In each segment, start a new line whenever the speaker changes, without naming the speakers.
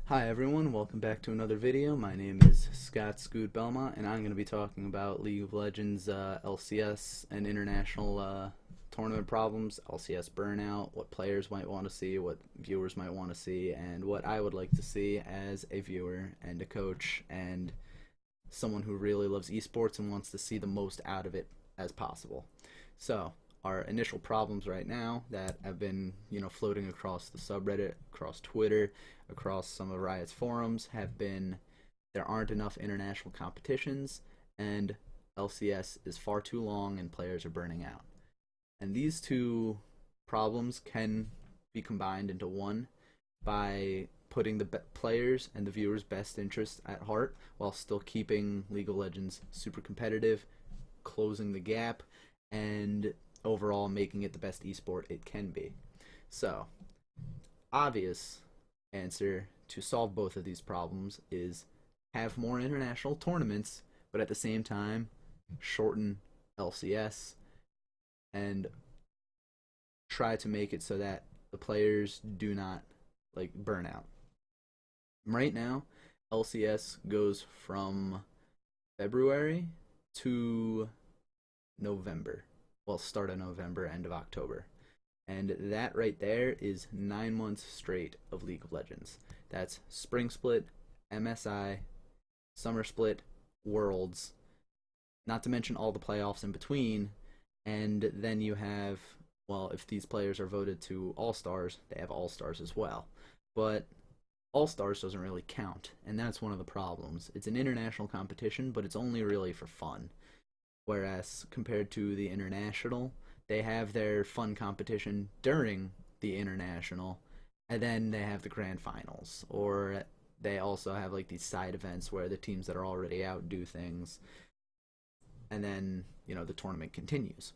Hi everyone, welcome back to another video. My name is Scoot Belmont, and I'm going to be talking about League of Legends LCS and international tournament problems, LCS burnout, what players might want to see, what viewers might want to see, and what I would like to see as a viewer and a coach and someone who really loves esports and wants to see the most out of it as possible. So, our initial problems right now that have been, floating across the subreddit, across Twitter, across some of Riot's forums have been there aren't enough international competitions and LCS is far too long and players are burning out. And these two problems can be combined into one by putting the players and the viewers' best interest at heart while still keeping League of Legends super competitive, closing the gap, and overall making it the best esport it can be. So, obvious answer to solve both of these problems is have more international tournaments, but at the same time, shorten LCS and try to make it so that the players do not burn out. Right now, LCS goes from February to November. Well, start of November, end of October. And that right there is 9 months straight of League of Legends. That's Spring Split, MSI, Summer Split, Worlds, not to mention all the playoffs in between. And then you have, well, if these players are voted to All-Stars, they have All-Stars as well. But All-Stars doesn't really count, and that's one of the problems. It's an international competition, but it's only really for fun. Whereas compared to the international, they have their fun competition during the international, and then they have the grand finals, or they also have these side events where the teams that are already out do things, and then the tournament continues.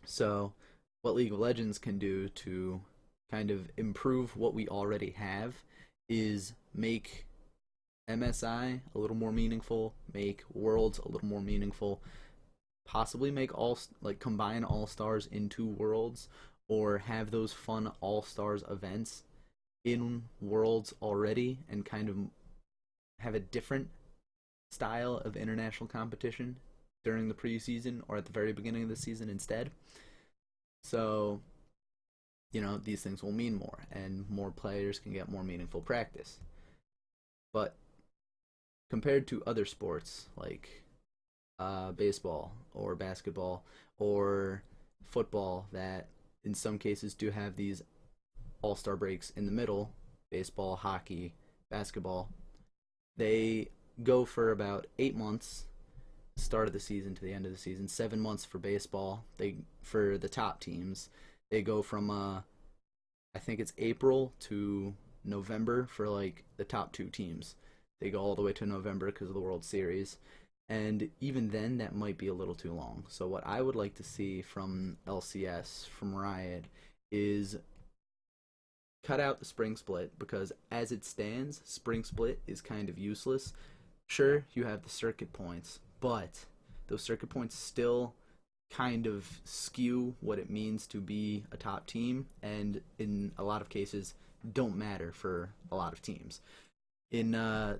So what League of Legends can do to kind of improve what we already have is make MSI a little more meaningful, make Worlds a little more meaningful, possibly make combine all stars into worlds, or have those fun all stars events in worlds already and kind of have a different style of international competition during the preseason or at the very beginning of the season instead. So these things will mean more and more players can get more meaningful practice. But compared to other sports like baseball or basketball or football that in some cases do have these all-star breaks in the middle, baseball, hockey, basketball, they go for about 8 months, start of the season to the end of the season. 7 months for baseball. For the top teams, they go from I think it's April to November for the top two teams. They go all the way to November because of the World Series. And even then, that might be a little too long. So what I would like to see from LCS, from Riot, is cut out the Spring Split, because as it stands, Spring Split is kind of useless. Sure, you have the circuit points, but those circuit points still kind of skew what it means to be a top team, and in a lot of cases, don't matter for a lot of teams. In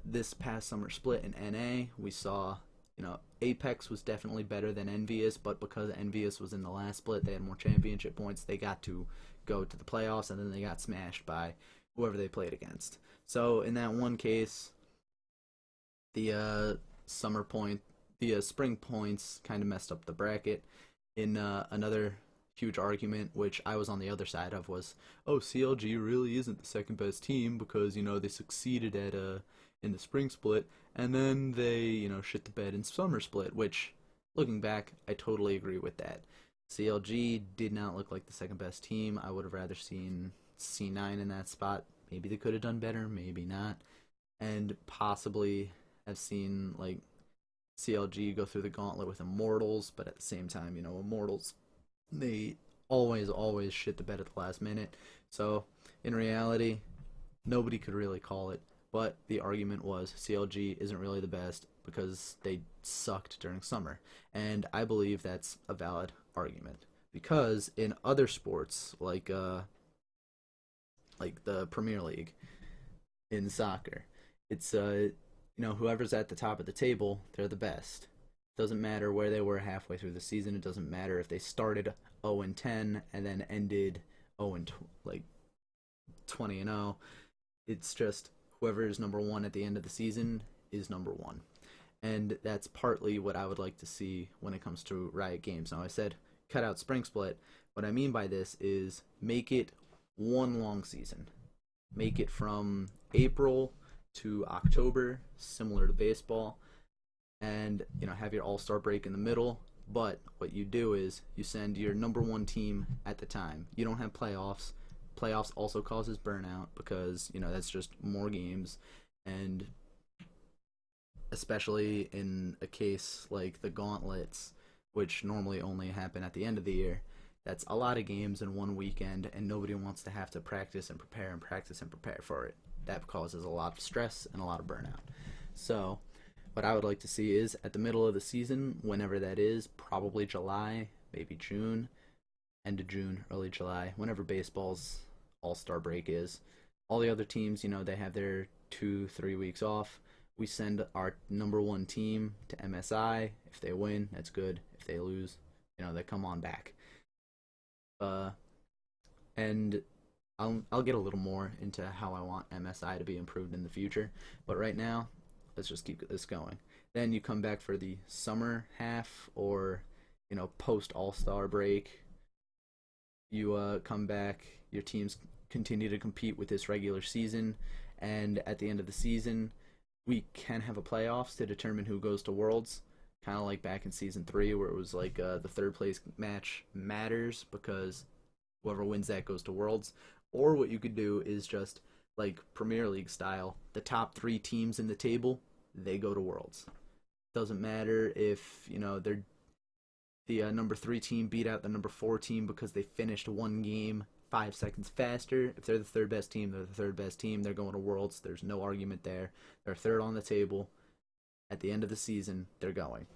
this past summer split in NA, we saw Apex was definitely better than Envious, but because Envious was in the last split, they had more championship points, they got to go to the playoffs, and then they got smashed by whoever they played against. So in that one case, the spring points kind of messed up the bracket. In another huge argument, which I was on the other side of, was, oh, CLG really isn't the second best team because they succeeded at in the spring split, and then they shit the bed in summer split. Which, looking back, I totally agree with that. CLG did not look like the second best team. I would have rather seen C9 in that spot. Maybe they could have done better, maybe not, and possibly have seen CLG go through the gauntlet with Immortals, but at the same time, Immortals, they always shit the bed at the last minute. So in reality, nobody could really call it, but the argument was CLG isn't really the best because they sucked during summer. And I believe that's a valid argument, because in other sports like the Premier League, in soccer. It's whoever's at the top of the table, they're the best. Doesn't matter where they were halfway through the season. It doesn't matter if they started 0 and 10 and then ended 0 and 20 and 0. It's just whoever is number one at the end of the season is number one. And that's partly what I would like to see when it comes to Riot Games. Now, I said cut out Spring Split. What I mean by this is make it one long season. Make it from April to October, similar to baseball, and have your All-Star break in the middle. But what you do is you send your number one team at the time. You don't have playoffs. Playoffs also causes burnout because that's just more games, and especially in a case like the gauntlets, which normally only happen at the end of the year. That's a lot of games in one weekend, and nobody wants to have to practice and prepare and practice and prepare for it. That causes a lot of stress and a lot of burnout. So what I would like to see is at the middle of the season, whenever that is, probably July, maybe June, end of June, early July, whenever baseball's All-Star break is. All the other teams, they have their 2-3 weeks off. We send our number one team to MSI. If they win, that's good. If they lose, they come on back. And I'll get a little more into how I want MSI to be improved in the future. But right now, let's just keep this going. Then you come back for the summer half, or post All-Star break. You come back. Your teams continue to compete with this regular season, and at the end of the season, we can have a playoffs to determine who goes to Worlds. Kind of like back in Season 3, where it was like the third place match matters because whoever wins that goes to Worlds. Or what you could do is just like Premier League style, the top 3 teams in the table, they go to Worlds. Doesn't matter if they're the number 3 team beat out the number 4 team because they finished one game 5 seconds faster. If they're the third best team, they're the third best team. They're going to Worlds. There's no argument there. They're third on the table. At the end of the season, they're going.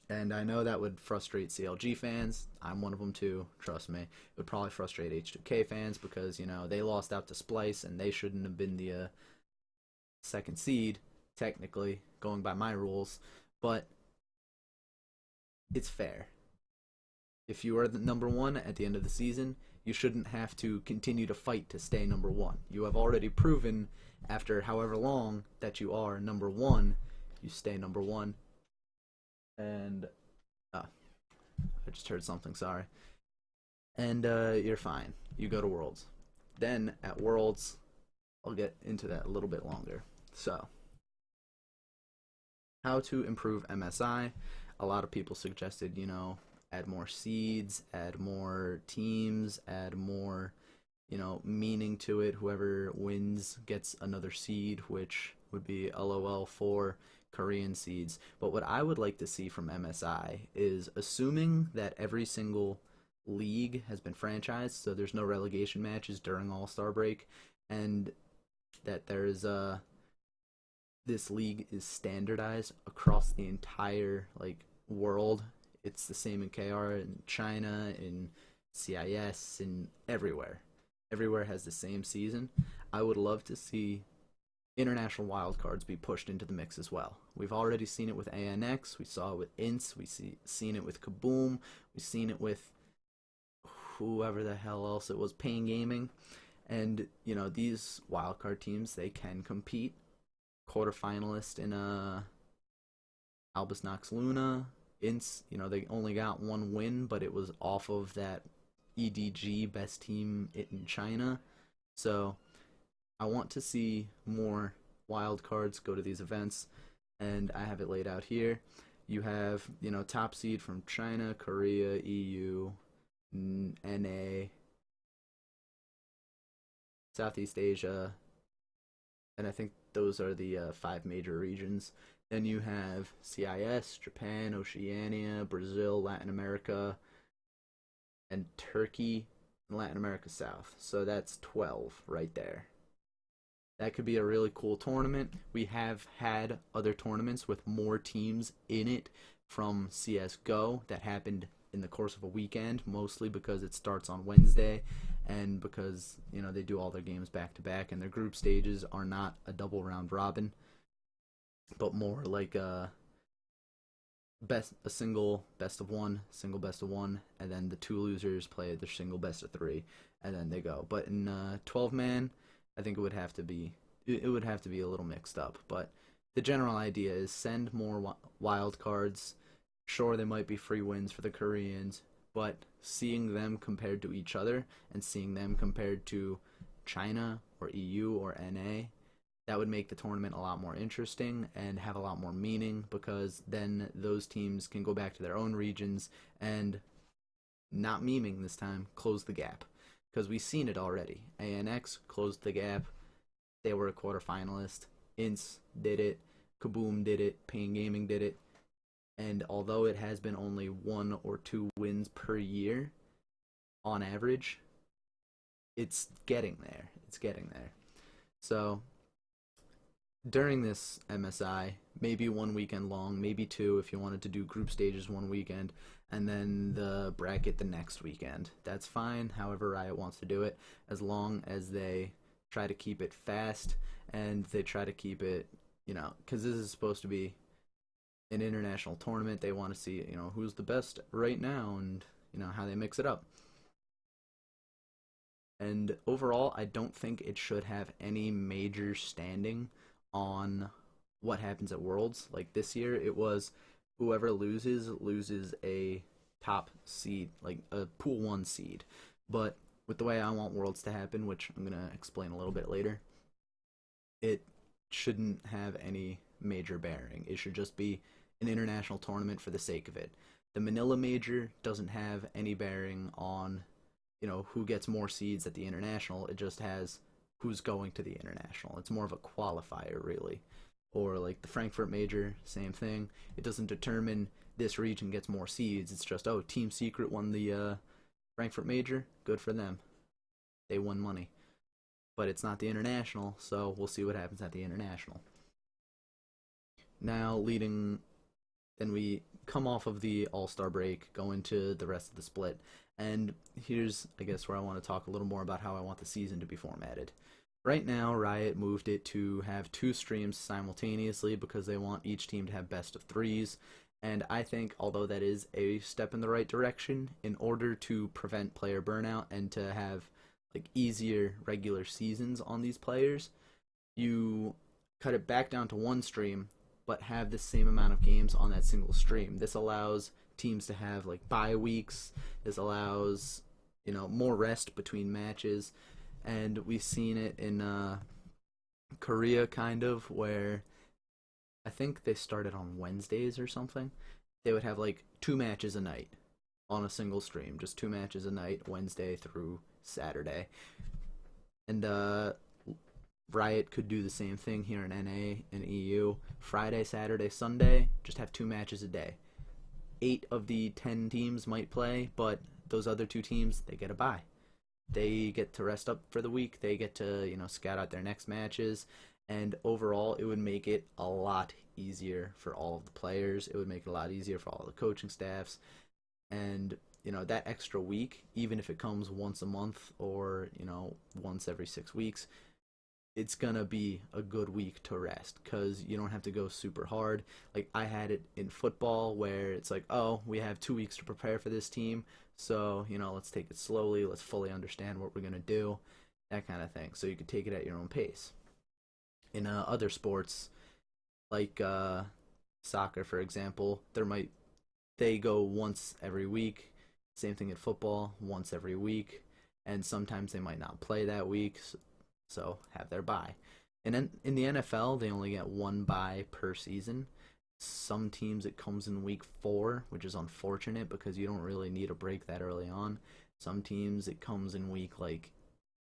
And I know that would frustrate CLG fans. I'm one of them too, trust me. It would probably frustrate H2K fans because, they lost out to Splice and they shouldn't have been the second seed, technically, going by my rules. But it's fair. If you are the number one at the end of the season, you shouldn't have to continue to fight to stay number one. You have already proven after however long that you are number one, you stay number one. And I just heard something, sorry. And you're fine. You go to Worlds. Then at Worlds, I'll get into that a little bit longer. So, how to improve MSI. A lot of people suggested, add more seeds, add more teams, add more, meaning to it. Whoever wins gets another seed, which would be LOL for Korean seeds. But what I would like to see from MSI is, assuming that every single league has been franchised, so there's no relegation matches during All-Star break, and that there's this league is standardized across the entire world. It's the same in KR, in China, in CIS, in everywhere. Everywhere has the same season. I would love to see international wildcards be pushed into the mix as well. We've already seen it with ANX, we saw it with INTS, seen it with Kaboom, we've seen it with whoever the hell else it was, Pain Gaming. And, these wildcard teams, they can compete. Quarterfinalist in Albus Nox Luna, INTS, they only got one win, but it was off of that EDG best team in China. So I want to see more wild cards go to these events, and I have it laid out here. You have, top seed from China, Korea, EU, NA, Southeast Asia, and I think those are the 5 major regions. Then you have CIS, Japan, Oceania, Brazil, Latin America, and Turkey, and Latin America South. So that's 12 right there. That could be a really cool tournament. We have had other tournaments with more teams in it from CSGO that happened in the course of a weekend, mostly because it starts on Wednesday and because they do all their games back to back, and their group stages are not a double round robin, but more like a single best of one, single best of one, and then the two losers play their single best of three, and then they go. But in 12 man, I think it would have to be a little mixed up. But the general idea is send more wild cards. Sure, there might be free wins for the Koreans, but seeing them compared to each other and seeing them compared to China or EU or NA, that would make the tournament a lot more interesting and have a lot more meaning, because then those teams can go back to their own regions and, not memeing this time, close the gap. Because we've seen it already. ANX closed the gap. They were a quarterfinalist. INS did it. Kaboom did it. Pain Gaming did it. And although it has been only 1 or 2 wins per year, on average, it's getting there. It's getting there. So, during this MSI, maybe 1 weekend long, maybe 2 if you wanted to do group stages 1 weekend, and then the bracket the next weekend. That's fine, however Riot wants to do it, as long as they try to keep it fast, and they try to keep it, because this is supposed to be an international tournament. They want to see, who's the best right now, and, how they mix it up. And overall, I don't think it should have any major standing on what happens at Worlds. Like this year, it was whoever loses a top seed, like a pool 1 seed. But with the way I want Worlds to happen, which I'm going to explain a little bit later, it shouldn't have any major bearing. It should just be an international tournament for the sake of it. The Manila Major doesn't have any bearing on, who gets more seeds at the international. It just has who's going to the international. It's more of a qualifier, really. Or like the Frankfurt Major, same thing. It doesn't determine this region gets more seeds. It's just, oh, Team Secret won the Frankfurt Major. Good for them. They won money. But it's not the international, so we'll see what happens at the international. Now, then we come off of the All-Star break, go into the rest of the split, and here's, I guess, where I want to talk a little more about how I want the season to be formatted. Right now, Riot moved it to have 2 streams simultaneously because they want each team to have best of 3s, and I think, although that is a step in the right direction, in order to prevent player burnout and to have easier regular seasons on these players, you cut it back down to 1 stream, but have the same amount of games on that single stream. This allows teams to have bye weeks. This allows more rest between matches, and we've seen it in Korea, kind of, where I think they started on Wednesdays or something. They would have 2 matches a night on a single stream, just 2 matches a night, Wednesday through Saturday. And Riot could do the same thing here in NA and EU. Friday, Saturday, Sunday, just have 2 matches a day. 8 of the 10 teams might play, but those other 2 teams, they get a bye. They get to rest up for the week. They get to, scout out their next matches. And overall, it would make it a lot easier for all of the players. It would make it a lot easier for all the coaching staffs. And, that extra week, even if it comes once a month or, once every 6 weeks, it's gonna be a good week to rest, because you don't have to go super hard. I had it in football where it's oh, we have 2 weeks to prepare for this team, so let's take it slowly, let's fully understand what we're gonna do, that kind of thing, so you could take it at your own pace. In other sports, like soccer, for example, they go once every week. Same thing in football, once every week, and sometimes they might not play that week, so have their bye. And then in the NFL, they only get 1 bye per season. Some teams it comes in week 4, which is unfortunate because you don't really need a break that early on. Some teams it comes in week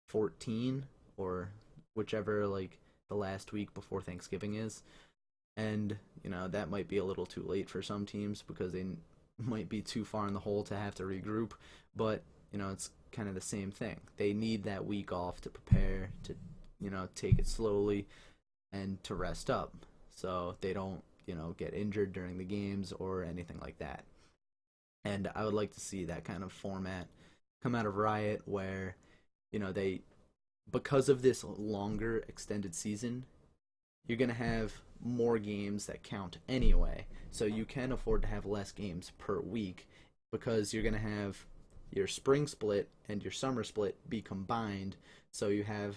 14 or whichever the last week before Thanksgiving is. And that might be a little too late for some teams because they might be too far in the hole to have to regroup, but it's kind of the same thing. They need that week off to prepare, to take it slowly and to rest up so they don't get injured during the games or anything like that. And I would like to see that kind of format come out of Riot, where they because of this longer extended season, you're going to have more games that count anyway. So you can afford to have less games per week because you're going to have your spring split and your summer split be combined. So you have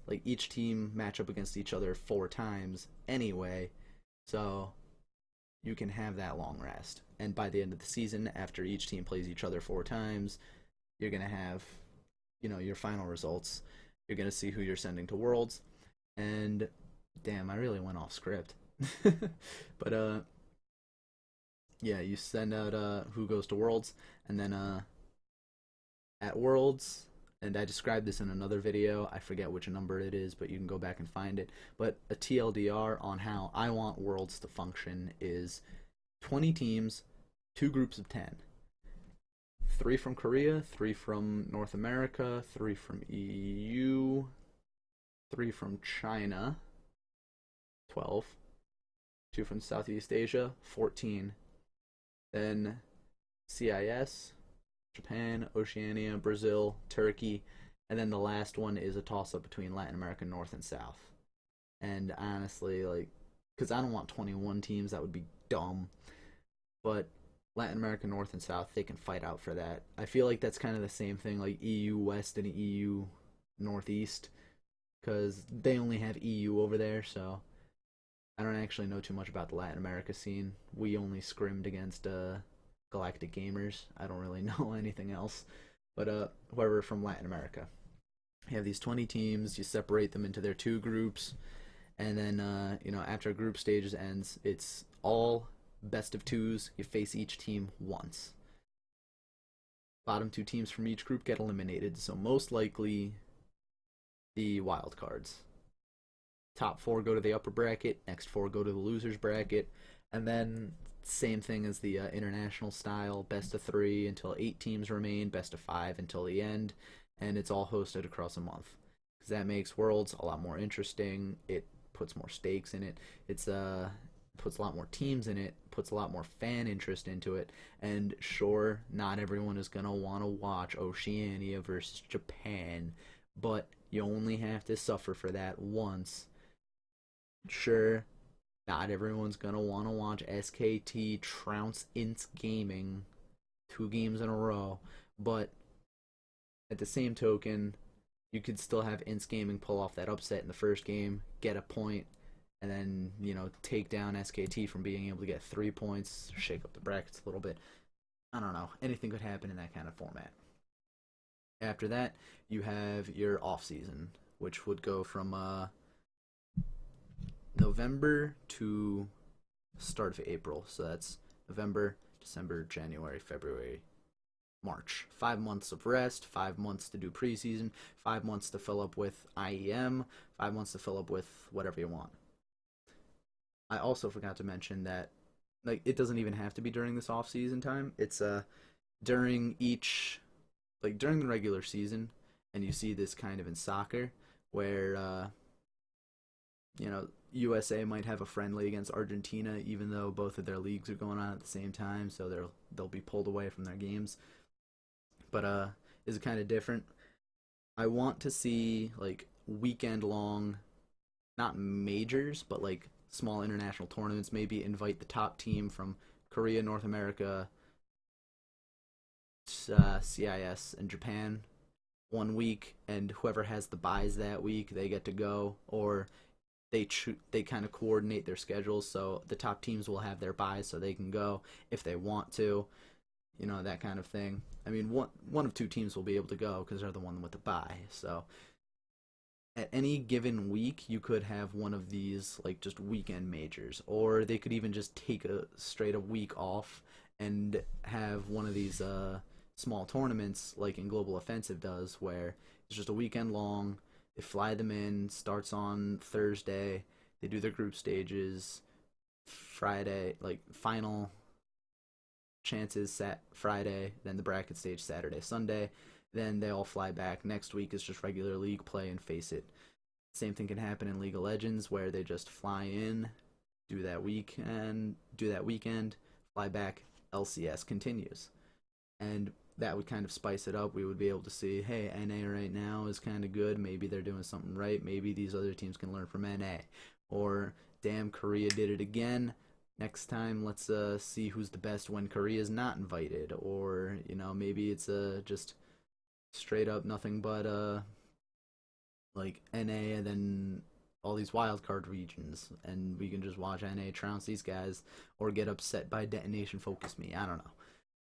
like each team match up against each other 4 times anyway. So you can have that long rest. And by the end of the season, after each team plays each other 4 times, you're going to have, your final results. You're going to see who you're sending to Worlds. And damn, I really went off script. But yeah, you send out who goes to Worlds, and then at Worlds, and I described this in another video, I forget which number it is, but you can go back and find it. But a TLDR on how I want Worlds to function is 20 teams, 2 groups of 10. 3 from Korea, 3 from North America, 3 from EU, 3 from China, 12, 2 from Southeast Asia, 14. Then CIS, Japan, Oceania, Brazil, Turkey, and then the last one is a toss-up between Latin America North and South. And honestly, because I don't want 21 teams, that would be dumb. But Latin America North and South, they can fight out for that. I feel like that's kind of the same thing, like EU West and EU Northeast, because they only have EU over there, so I don't actually know too much about the Latin America scene. We only scrimmed against Galactic Gamers. I don't really know anything else. But whoever from Latin America. You have these 20 teams, you separate them into their 2 groups, and then, after group stages ends, it's all best of 2s. You face each team once. Bottom 2 teams from each group get eliminated, so most likely the wild cards. Top 4 go to the upper bracket, next 4 go to the losers bracket, and then same thing as the international style, best of 3 until 8 teams remain, best of 5 until the end, and it's all hosted across a month. Because that makes Worlds a lot more interesting. It puts more stakes in it. It's puts a lot more teams in it, puts a lot more fan interest into it, and sure, not everyone is gonna want to watch Oceania versus Japan, but you only have to suffer for that once. Sure, not everyone's gonna want to watch SKT trounce Ints Gaming 2 games in a row, but at the same token, you could still have Ints Gaming pull off that upset in the first game, get a point, and then, take down SKT from being able to get 3 points, shake up the brackets a little bit. I don't know. Anything could happen in that kind of format. After that, you have your off-season, which would go from November to start of April. So that's November, December, January, February, March. 5 months of rest, 5 months to do preseason, 5 months to fill up with IEM, 5 months to fill up with whatever you want. I also forgot to mention that it doesn't even have to be during this off-season time. It's during during the regular season, and you see this kind of in soccer where USA might have a friendly against Argentina, even though both of their leagues are going on at the same time, so they'll be pulled away from their games. But is it kind of different? I want to see weekend long, not majors, but small international tournaments. Maybe invite the top team from Korea, North America, CIS, and Japan 1 week, and whoever has the buys that week, they get to go, or they kind of coordinate their schedules, so the top teams will have their buys so they can go if they want to, that kind of thing. I mean, one of 2 teams will be able to go because they're the one with the buy. So at any given week, you could have one of these just weekend majors, or they could even just take a week off and have one of these small tournaments like in Global Offensive does, where it's just a weekend long. They fly them in, starts on Thursday, they do their group stages Friday, final chances set Friday, then the bracket stage Saturday, Sunday, then they all fly back. Next week is just regular league play and face it. Same thing can happen in League of Legends, where they just fly in, do that weekend, fly back, LCS continues. And that would kind of spice it up. We would be able to see, hey, NA right now is kind of good. Maybe they're doing something right. Maybe these other teams can learn from NA. Or, damn, Korea did it again. Next time, let's see who's the best when Korea's not invited. Or, maybe it's just straight up nothing but like NA and then all these wildcard regions, and we can just watch NA trounce these guys or get upset by Detonation Focus Me. I don't know.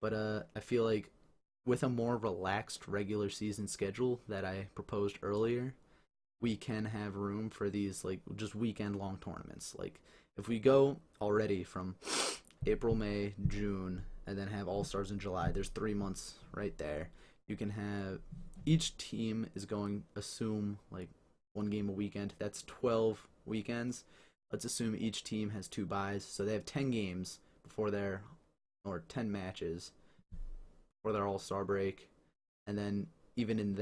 But I feel like with a more relaxed regular season schedule that I proposed earlier, we can have room for these like just weekend long tournaments. Like if we go already from April, May, June, and then have All Stars in July, there's 3 months right there. You can have each team is going assume like one game a weekend. That's 12 weekends. Let's assume each team has 2 buys, so they have 10 games before their or 10 matches for their All-Star break, and then even in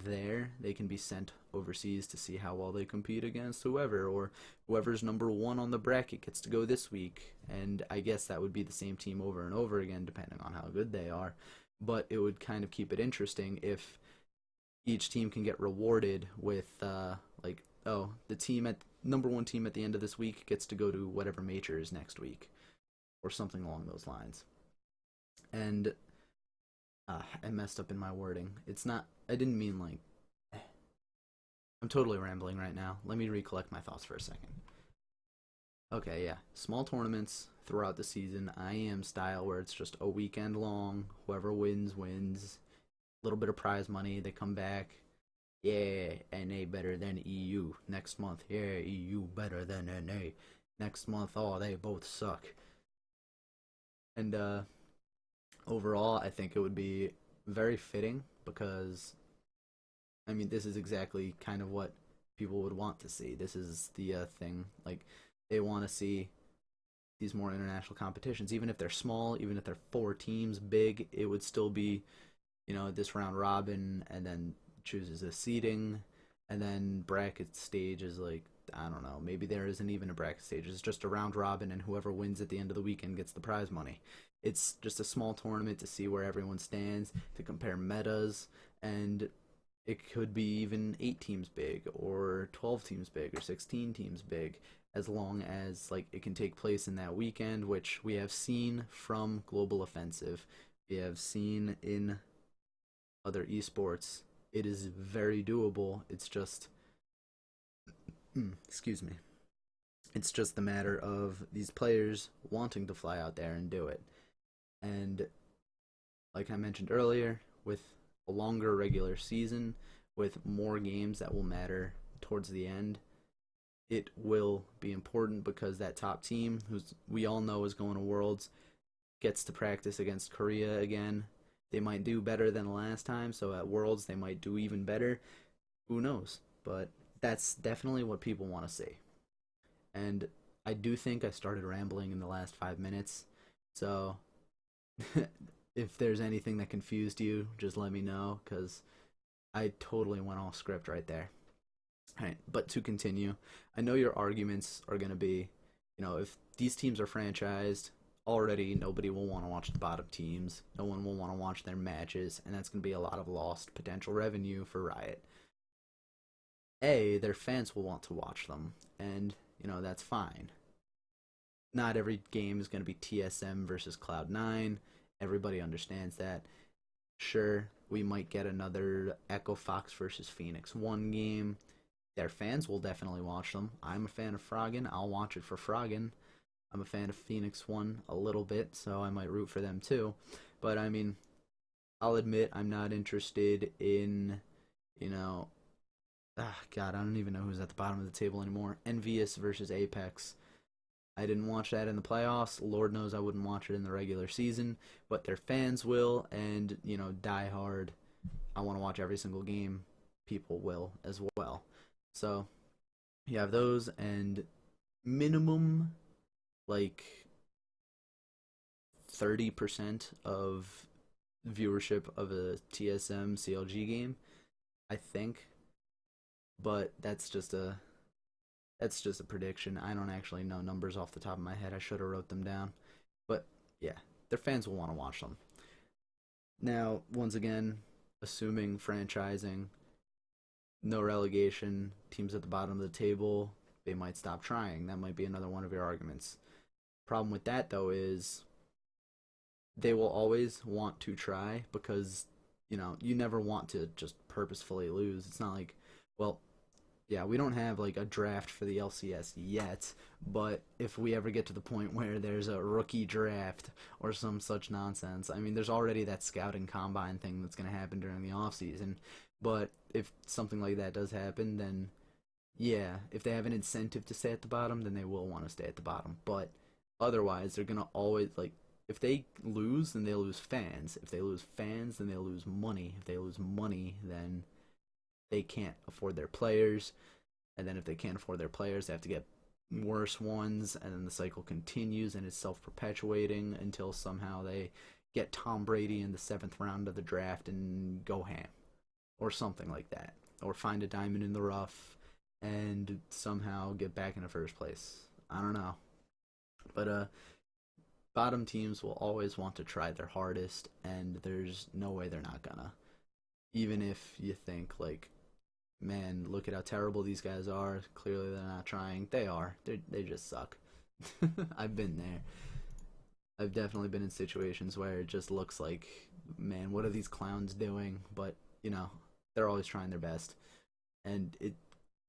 there they can be sent overseas to see how well they compete against whoever, or whoever's number 1 on the bracket gets to go this week. And I guess that would be the same team over and over again depending on how good they are, but it would kind of keep it interesting if each team can get rewarded with like, oh, the team at number 1 team at the end of this week gets to go to whatever major is next week, or something along those lines. And I messed up in my wording. It's not. I didn't mean like. I'm totally rambling right now. Let me recollect my thoughts for a second. Okay, yeah. Small tournaments throughout the season. IM style, where it's just a weekend long. Whoever wins, wins. A little bit of prize money. They come back. Yeah, NA better than EU. Next month, yeah, EU better than NA. Next month, oh, they both suck. And overall, I think it would be very fitting because, I mean, this is exactly kind of what people would want to see. This is the thing. Like, they want to see these more international competitions. Even if they're small, even if they're 4 teams big, it would still be, this round robin, and then chooses a seeding, and then bracket stage is like, I don't know, maybe there isn't even a bracket stage. It's just a round robin, and whoever wins at the end of the weekend gets the prize money. It's just a small tournament to see where everyone stands, to compare metas, and it could be even 8 teams big, or 12 teams big, or 16 teams big, as long as like it can take place in that weekend, which we have seen from Global Offensive. We have seen in other esports. It is very doable. It's just excuse me. It's just the matter of these players wanting to fly out there and do it. And like I mentioned earlier, with a longer regular season, with more games that will matter towards the end, it will be important because that top team, who's we all know is going to Worlds, gets to practice against Korea again. They might do better than the last time, so at Worlds they might do even better. Who knows? But that's definitely what people want to see. And I do think I started rambling in the last 5 minutes, so if there's anything that confused you, just let me know, because I totally went off script right there. Alright, but to continue, I know your arguments are going to be, if these teams are franchised, already nobody will want to watch the bottom teams, no one will want to watch their matches, and that's going to be a lot of lost potential revenue for Riot. Their fans will want to watch them, and, that's fine. Not every game is going to be TSM versus Cloud9. Everybody understands that. Sure, we might get another Echo Fox versus Phoenix 1 game. Their fans will definitely watch them. I'm a fan of Froggen. I'll watch it for Froggen. I'm a fan of Phoenix 1 a little bit, so I might root for them too. But, I mean, I'll admit I'm not interested in, God, I don't even know who's at the bottom of the table anymore. Envious versus Apex. I didn't watch that in the playoffs. Lord knows I wouldn't watch it in the regular season, but their fans will, and, die hard. I want to watch every single game. People will as well. So, you have those, and minimum, like, 30% of viewership of a TSM CLG game, I think. But that's just a prediction. I don't actually know numbers off the top of my head. I should have wrote them down. But yeah, their fans will want to watch them. Now, once again, assuming franchising, no relegation, teams at the bottom of the table, they might stop trying. That might be another one of your arguments. Problem with that though is they will always want to try because you never want to just purposefully lose. It's not like, well, yeah, we don't have like a draft for the LCS yet, but if we ever get to the point where there's a rookie draft or some such nonsense, I mean, there's already that scouting combine thing that's going to happen during the off season. But if something like that does happen, then yeah, if they have an incentive to stay at the bottom, then they will want to stay at the bottom. But otherwise, they're gonna always like if they lose, then they lose fans. If they lose fans, then they lose money. If they lose money, then they can't afford their players. And then if they can't afford their players, they have to get worse ones, and then the cycle continues and it's self-perpetuating until somehow they get Tom Brady in the 7th round of the draft and go ham or something like that, or find a diamond in the rough and somehow get back in the first place. I don't know. But bottom teams will always want to try their hardest, and there's no way they're not gonna. Even if you think like, man, look at how terrible these guys are. Clearly they're not trying. They are. They just suck. I've been there. I've definitely been in situations where it just looks like, man, what are these clowns doing? But they're always trying their best, and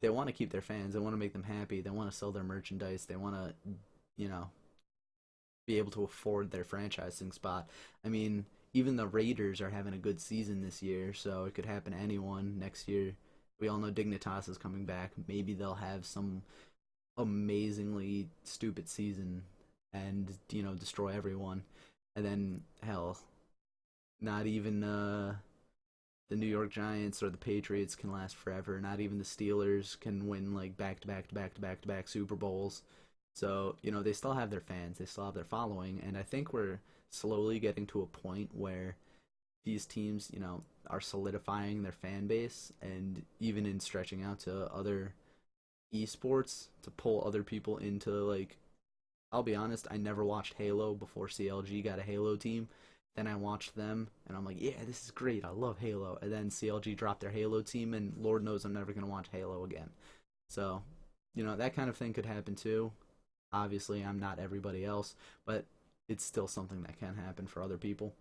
they want to keep their fans. They want to make them happy. They want to sell their merchandise. They want to, be able to afford their franchising spot. I mean, even the Raiders are having a good season this year, so it could happen to anyone next year. We all know Dignitas is coming back. Maybe they'll have some amazingly stupid season and destroy everyone. And then hell, not even the New York Giants or the Patriots can last forever. Not even the Steelers can win like back to back to back to back to back Super Bowls. So, they still have their fans, they still have their following, and I think we're slowly getting to a point where these teams, are solidifying their fan base, and even in stretching out to other esports to pull other people into, like, I'll be honest, I never watched Halo before CLG got a Halo team. Then I watched them, and I'm like, yeah, this is great, I love Halo. And then CLG dropped their Halo team, and Lord knows I'm never going to watch Halo again. So, that kind of thing could happen too. Obviously, I'm not everybody else, but it's still something that can happen for other people.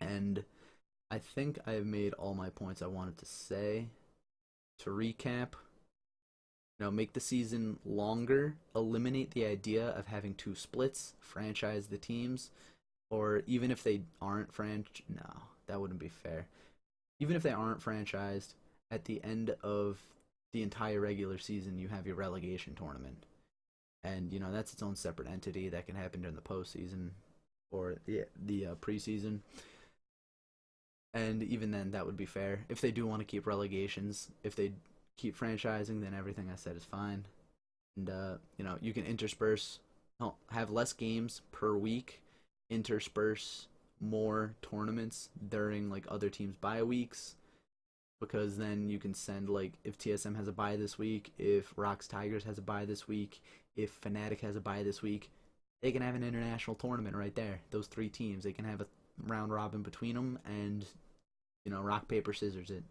And I think I've made all my points I wanted to say. To recap, make the season longer, eliminate the idea of having two splits, franchise the teams, or even if they aren't no, that wouldn't be fair. Even if they aren't franchised, at the end of the entire regular season, you have your relegation tournament. And that's its own separate entity that can happen during the postseason or the preseason. And even then, that would be fair if they do want to keep relegations. If they keep franchising, then everything I said is fine. And you can intersperse, have less games per week, intersperse more tournaments during like other teams' bye weeks, because then you can send, like, if TSM has a bye this week, if Rocks Tigers has a bye this week, if Fnatic has a bye this week, they can have an international tournament right there. Those three teams, they can have a round robin between them, and rock paper scissors it.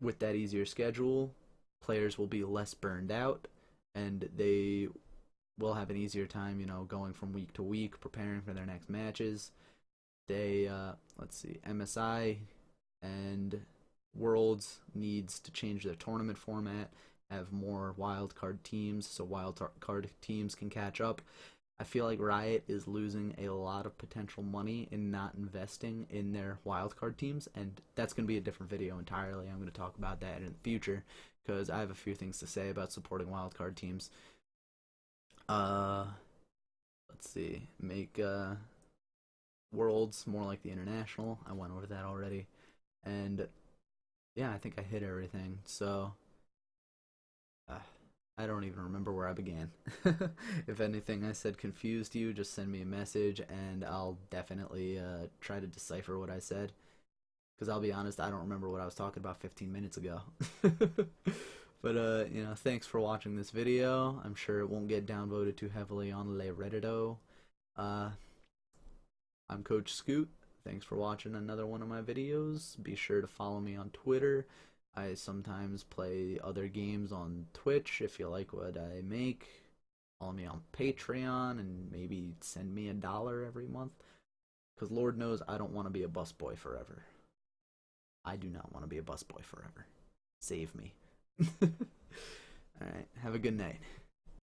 With that easier schedule, players will be less burned out, and they will have an easier time going from week to week, preparing for their next matches. They let's see, MSI and Worlds needs to change their tournament format, have more wildcard teams so wildcard teams can catch up. I feel like Riot is losing a lot of potential money in not investing in their wildcard teams, and that's going to be a different video entirely. I'm going to talk about that in the future because I have a few things to say about supporting wildcard teams. Let's see, make Worlds more like the international. I went over that already. And yeah, I think I hit everything. So I don't even remember where I began. If anything I said confused you, just send me a message and I'll definitely try to decipher what I said. Because I'll be honest, I don't remember what I was talking about 15 minutes ago. But thanks for watching this video. I'm sure it won't get downvoted too heavily on Le Reddito. I'm Coach Scoot. Thanks for watching another one of my videos. Be sure to follow me on Twitter. I sometimes play other games on Twitch. If you like what I make, follow me on Patreon and maybe send me $1 every month. Because Lord knows I don't want to be a busboy forever. I do not want to be a busboy forever. Save me. Alright, have a good night.